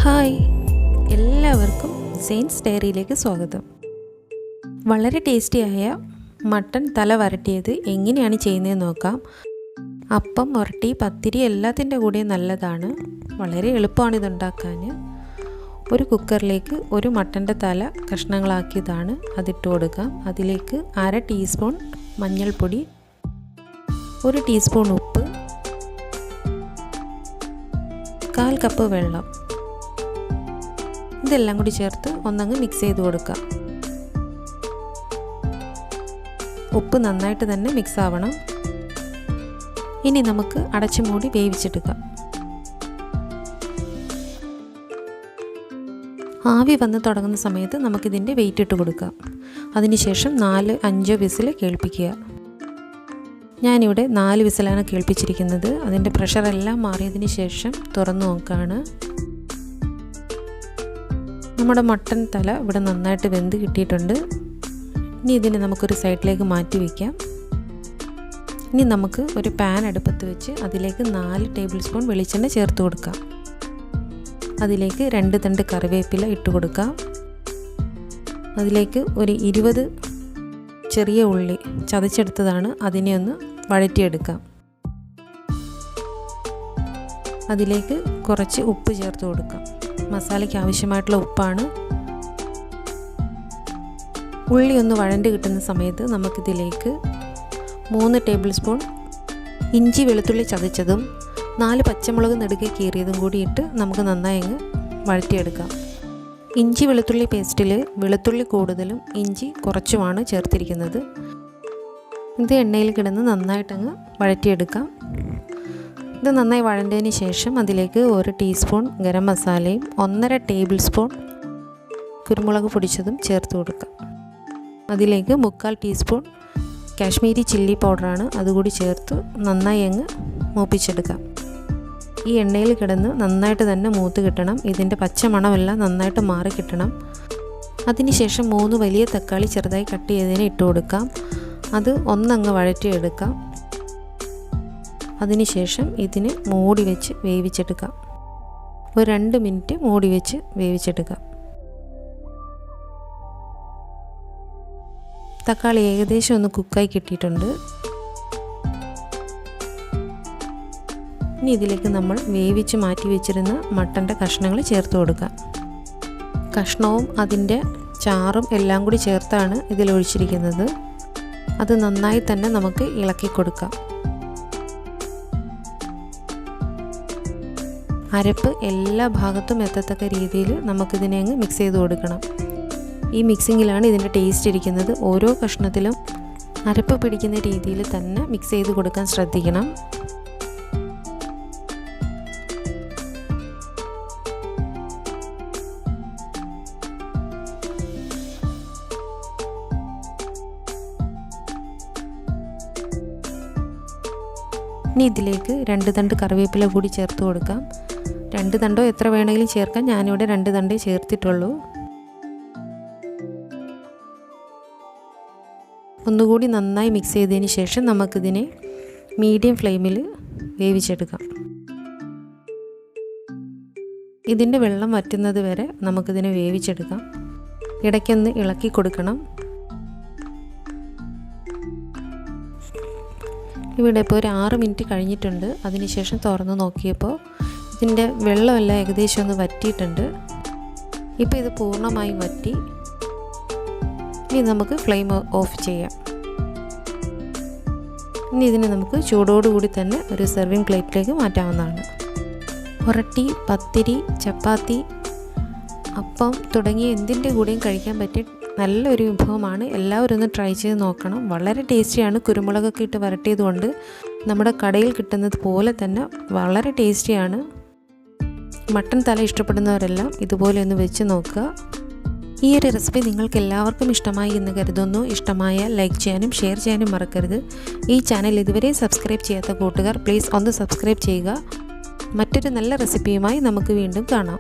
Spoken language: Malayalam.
ഹായ്, എല്ലാവർക്കും സെയിൻസ് ഡയറിയിലേക്ക് സ്വാഗതം. വളരെ ടേസ്റ്റിയായ മട്ടൺ തല വരട്ടിയത് എങ്ങനെയാണ് ചെയ്യുന്നതെന്ന് നോക്കാം. അപ്പം, വരട്ടി, പത്തിരി എല്ലാത്തിൻ്റെ കൂടെ നല്ലതാണ്. വളരെ എളുപ്പമാണ് ഇതുണ്ടാക്കാൻ. ഒരു കുക്കറിലേക്ക് ഒരു മട്ടൻ്റെ തല കഷ്ണങ്ങളാക്കിയതാണ്, അതിട്ട് കൊടുക്കാം. അതിലേക്ക് 1/2 ടീസ്പൂൺ മഞ്ഞൾപ്പൊടി, 1 ടീസ്പൂൺ ഉപ്പ്, 1/4 കപ്പ് വെള്ളം, ഇതെല്ലാം കൂടി ചേർത്ത് ഒന്നങ്ങ് മിക്സ് ചെയ്ത് കൊടുക്കാം. ഉപ്പ് നന്നായിട്ട് തന്നെ മിക്സ് ആവണം. ഇനി നമുക്ക് അടച്ചു മൂടി വേവിച്ചെടുക്കാം. ആവി വന്ന് തുടങ്ങുന്ന സമയത്ത് നമുക്കിതിൻ്റെ വെയിറ്റ് ഇട്ട് കൊടുക്കാം. അതിനുശേഷം 4-5 വിസിൽ കേൾപ്പിക്കുക. ഞാനിവിടെ 4 വിസിലാണ് കേൾപ്പിച്ചിരിക്കുന്നത്. അതിൻ്റെ പ്രഷറെല്ലാം മാറിയതിന് ശേഷം തുറന്നു നോക്കുകയാണ്. നമ്മുടെ മട്ടൻ തല ഇവിടെ നന്നായിട്ട് വെന്ത് കിട്ടിയിട്ടുണ്ട്. ഇനി ഇതിനെ നമുക്കൊരു സൈഡിലേക്ക് മാറ്റി വയ്ക്കാം. ഇനി നമുക്ക് ഒരു പാൻ അടുപ്പത്ത് വെച്ച് അതിലേക്ക് 4 ടേബിൾ സ്പൂൺ വെളിച്ചെണ്ണ ചേർത്ത് കൊടുക്കാം. അതിലേക്ക് 2 തണ്ട് കറിവേപ്പില ഇട്ട് കൊടുക്കാം. അതിലേക്ക് ഒരു 20 ചെറിയ ഉള്ളി ചതച്ചെടുത്തതാണ്, അതിനെ ഒന്ന് വഴറ്റിയെടുക്കാം. അതിലേക്ക് കുറച്ച് ഉപ്പ് ചേർത്ത് കൊടുക്കാം. മസാലയ്ക്ക് ആവശ്യമായിട്ടുള്ള ഉപ്പാണ്. ഉള്ളി ഒന്ന് വഴണ്ട് കിട്ടുന്ന സമയത്ത് നമുക്കിതിലേക്ക് 3 ടേബിൾ സ്പൂൺ ഇഞ്ചി വെളുത്തുള്ളി ചതച്ചതും 4 പച്ചമുളക് നെടുകെ കീറിയതും കൂടി ഇട്ട് നമുക്ക് നന്നായി അങ്ങ് വഴറ്റിയെടുക്കാം. ഇഞ്ചി വെളുത്തുള്ളി പേസ്റ്റിൽ വെളുത്തുള്ളി കൂടുതലും ഇഞ്ചി കുറച്ചുമാണ് ചേർത്തിരിക്കുന്നത്. ഇത് എണ്ണയിൽ കിടന്ന് നന്നായിട്ടങ്ങ് വഴറ്റിയെടുക്കാം. ഇത് നന്നായി വഴണ്ടതിന് ശേഷം അതിലേക്ക് 1 ടീസ്പൂൺ ഗരം മസാലയും 1.5 ടേബിൾ സ്പൂൺ കുരുമുളക് പൊടിച്ചതും ചേർത്ത് കൊടുക്കാം. അതിലേക്ക് 1/4 ടീസ്പൂൺ കാശ്മീരി ചില്ലി പൗഡറാണ്, അതുകൂടി ചേർത്ത് നന്നായി അങ്ങ് മൂപ്പിച്ചെടുക്കാം. ഈ എണ്ണയിൽ കിടന്ന് നന്നായിട്ട് തന്നെ മൂത്ത് കിട്ടണം. ഇതിൻ്റെ പച്ചമണമെല്ലാം നന്നായിട്ട് മാറി കിട്ടണം. അതിനുശേഷം 3 വലിയ തക്കാളി ചെറുതായി കട്ട് ചെയ്തതിന് ഇട്ട് കൊടുക്കാം. അത് ഒന്നങ്ങ് വഴറ്റിയെടുക്കാം. അതിനുശേഷം ഇതിന് മൂടി വെച്ച് വേവിച്ചെടുക്കാം. ഒരു 2 മിനിറ്റ് മൂടി വെച്ച് വേവിച്ചെടുക്കാം. തക്കാളി ഏകദേശം ഒന്ന് കുക്കായി കിട്ടിയിട്ടുണ്ട്. ഇനി ഇതിലേക്ക് നമ്മൾ വേവിച്ച് മാറ്റി വെച്ചിരുന്ന മട്ടൻ്റെ കഷ്ണങ്ങൾ ചേർത്ത് കൊടുക്കാം. കഷ്ണവും അതിൻ്റെ ചാറും എല്ലാം കൂടി ചേർത്താണ് ഇതിലൊഴിച്ചിരിക്കുന്നത്. അത് നന്നായി തന്നെ നമുക്ക് ഇളക്കി കൊടുക്കാം. അരപ്പ് എല്ലാ ഭാഗത്തും എത്തത്തക്ക രീതിയിൽ നമുക്കിതിനെ അങ്ങ് മിക്സ് ചെയ്ത് കൊടുക്കണം. ഈ മിക്സിങ്ങിലാണ് ഇതിൻ്റെ ടേസ്റ്റ് ഇരിക്കുന്നത്. ഓരോ കഷ്ണത്തിലും അരപ്പ് പിടിക്കുന്ന രീതിയിൽ തന്നെ മിക്സ് ചെയ്ത് കൊടുക്കാൻ ശ്രദ്ധിക്കണം. ഇനി ഇതിലേക്ക് 2 തണ്ട് കറിവേപ്പില കൂടി ചേർത്ത് കൊടുക്കാം. 2 തണ്ടോ എത്ര വേണമെങ്കിലും ചേർക്കാം. ഞാനിവിടെ 2 തണ്ടേ ചേർത്തിട്ടുള്ളൂ. ഒന്നുകൂടി നന്നായി മിക്സ് ചെയ്തതിന് ശേഷം നമുക്കിതിനെ മീഡിയം ഫ്ലെയിമിൽ വേവിച്ചെടുക്കാം. ഇതിൻ്റെ വെള്ളം വറ്റുന്നത് വരെ നമുക്കിതിനെ വേവിച്ചെടുക്കാം. ഇടയ്ക്കൊന്ന് ഇളക്കി കൊടുക്കണം. ഇവിടെ ഇപ്പോൾ ഒരു 6 മിനിറ്റ് കഴിഞ്ഞിട്ടുണ്ട്. അതിനുശേഷം തുറന്ന് നോക്കിയപ്പോൾ ഇതിൻ്റെ വെള്ളമെല്ലാം ഏകദേശം ഒന്ന് വറ്റിയിട്ടുണ്ട്. ഇപ്പോൾ ഇത് പൂർണ്ണമായും വറ്റി. ഇനി നമുക്ക് ഫ്ലെയിം ഓഫ് ചെയ്യാം. ഇനി ഇതിനെ നമുക്ക് ചൂടോടുകൂടി തന്നെ ഒരു സെർവിങ് പ്ലേറ്റിലേക്ക് മാറ്റാവുന്നതാണ്. വരട്ടി, പത്തിരി, ചപ്പാത്തി, അപ്പം തുടങ്ങിയ എന്തിൻ്റെ കൂടെയും കഴിക്കാൻ പറ്റിയ നല്ലൊരു വിഭവമാണ്. എല്ലാവരും ഒന്ന് ട്രൈ ചെയ്ത് നോക്കണം. വളരെ ടേസ്റ്റിയാണ്. കുരുമുളകൊക്കെ ഇട്ട് വരട്ടിയതുകൊണ്ട് നമ്മുടെ കടയിൽ കിട്ടുന്നത് പോലെ തന്നെ വളരെ ടേസ്റ്റിയാണ്. മട്ടൻ തല ഇഷ്ടപ്പെടുന്നവരെല്ലാം ഇതുപോലെ ഒന്ന് വെച്ച് നോക്കുക. ഈ ഒരു റെസിപ്പി നിങ്ങൾക്ക് എല്ലാവർക്കും ഇഷ്ടമായി എന്ന് കരുതുന്നു. ഇഷ്ടമായ ലൈക്ക് ചെയ്യാനും ഷെയർ ചെയ്യാനും മറക്കരുത്. ഈ ചാനൽ ഇതുവരെ സബ്സ്ക്രൈബ് ചെയ്യാത്ത കൂട്ടുകാർ പ്ലീസ് ഒന്ന് സബ്സ്ക്രൈബ് ചെയ്യുക. മറ്റൊരു നല്ല റെസിപ്പിയുമായി നമുക്ക് വീണ്ടും കാണാം.